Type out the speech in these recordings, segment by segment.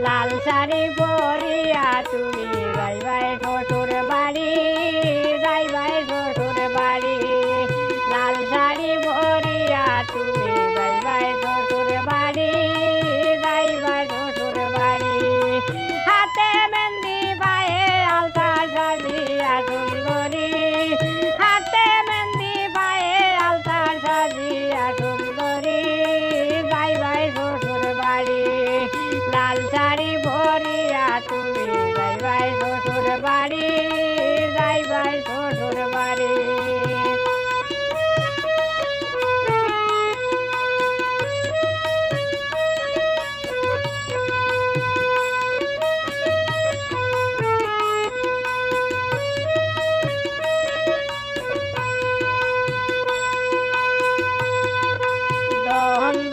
লাল শাড়ি পরিয়া তুমি যাইবাই শ্বশুর বাড়ি, যাইবাই শ্বশুর বাড়ি। লাল শাড়ি পরিয়া তুমি যাইবাই শ্বশুর বাড়ি, যাইবাই শ্বশুর বাড়ি। হাতে মেহেন্দি পায়ে আলতা সাজিয়া সুন্দরী, হাতে মেহেন্দি পায়ে আলতা সাজিয়া সুন্দরী, যাইবাই শ্বশুর বাড়ি। লাল শাড়ি পরিয়া তুমি যাইবাই শ্বশুর বাড়ি, যাইবাই শ্বশুর বাড়ি।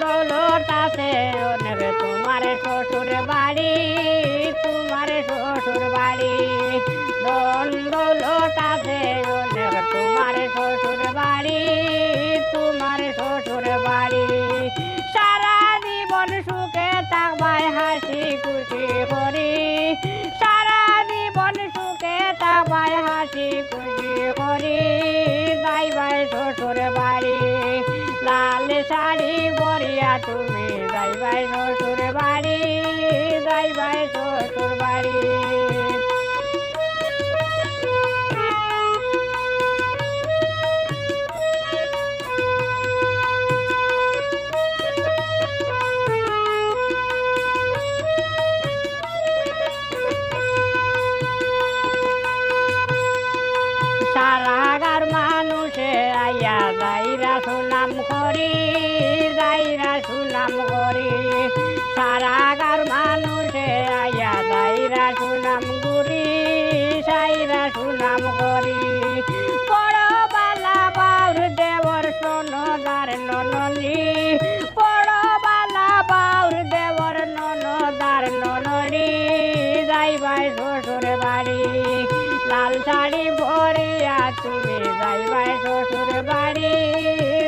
দৌলতাছে অনেক তোমার শ্বশুর বাড়ি, তোমার শ্বশুর বাড়ি। দৌলতাছে অনেক তোমার শ্বশুর বাড়ি, তোমার শ্বশুর বাড়ি। সারা জীবন সুখে থাকবাই হাসি খুশি করি, সারা জীবন সুখে থাকবাই হাসি খুশি করি, যাইবাই শ্বশুর বাড়ি। লাল শাড়ি পরিয়া তুমি যাইবাই শ্বশুর বাড়ি, যাইবাই শ্বশুর বাড়ি। সারাগার মানুষে আইয়া যাইরা সুনাম করি, যাইরা সুনাম করি। সারাগার মানুষে আইয়া যাইরা সুনাম করি, সাইরা সুনাম করি। বড় বালা বাউর দেবর সোনদার নননি, বড় বালা বাউর দেবর ননদার নননি, যাইবাই শ্বশুর বাড়ি। লাল শাড়ি পরিয়া তুমি যাইবাই শ্বশুর বাড়ি,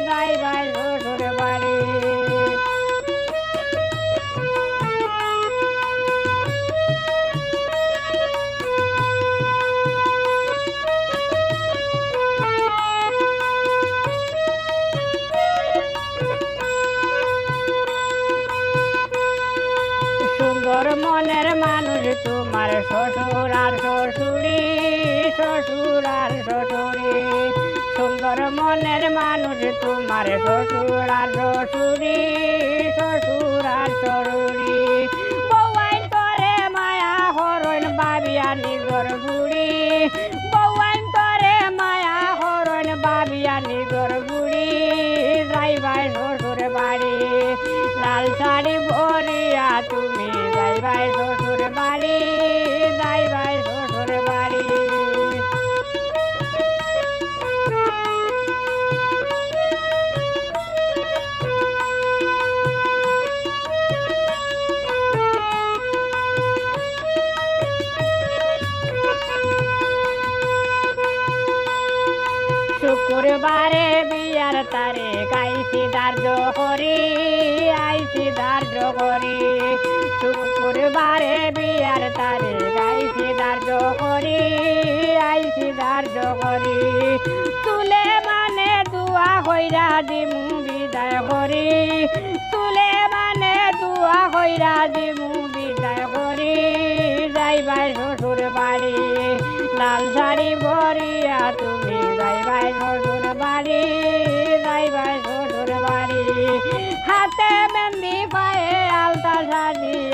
যাইবাই শ্বশুর বাড়ি। সুন্দর মনের মানুষ তোমার শ্বশুর আর শ্বশুরি, শ্বশুর আর শ্বশুরি। সুন্দর মনের মানুষ তোমার শ্বশুর আর শ্বশুরি, শ্বশুর আর শ্বশুরি। বউয়াইন তোরে মায়া হরণ ভাবিয়া নিজর বুড়ি, বউয়াইন তোরে মায়া হরণ ভাবিয়া নিজর বুড়ি, যাইবাই শ্বশুর বাড়ি। লাল শাড়ি পরিয়া তুমি যাইবাই শ্বশুর বাড়ি, যাইবাই শ্বশুর বাড়ি। শুক্রবারে বিয়ার তারে গাইছি ধার্য করি, আইছি ধার্য করি। শুক্রবারে বিয়ার তারে গাইছি ধার্য করি, আইছি ধার্য করি। তুলে মানে দুয়া কইরা দিমু বিদায় করি, তুলে মানে দুয়া কইরা দিমু বিদায় করি, যাইবাই শ্বশুর বাড়ি। লাল শাড়ি পরিয়া তুমি যাইবাই শ্বশুর বাড়ি, যাইবাই শ্বশুর বাড়ি। হাতে মেহেন্দি পায়ে আলতা সাজিয়া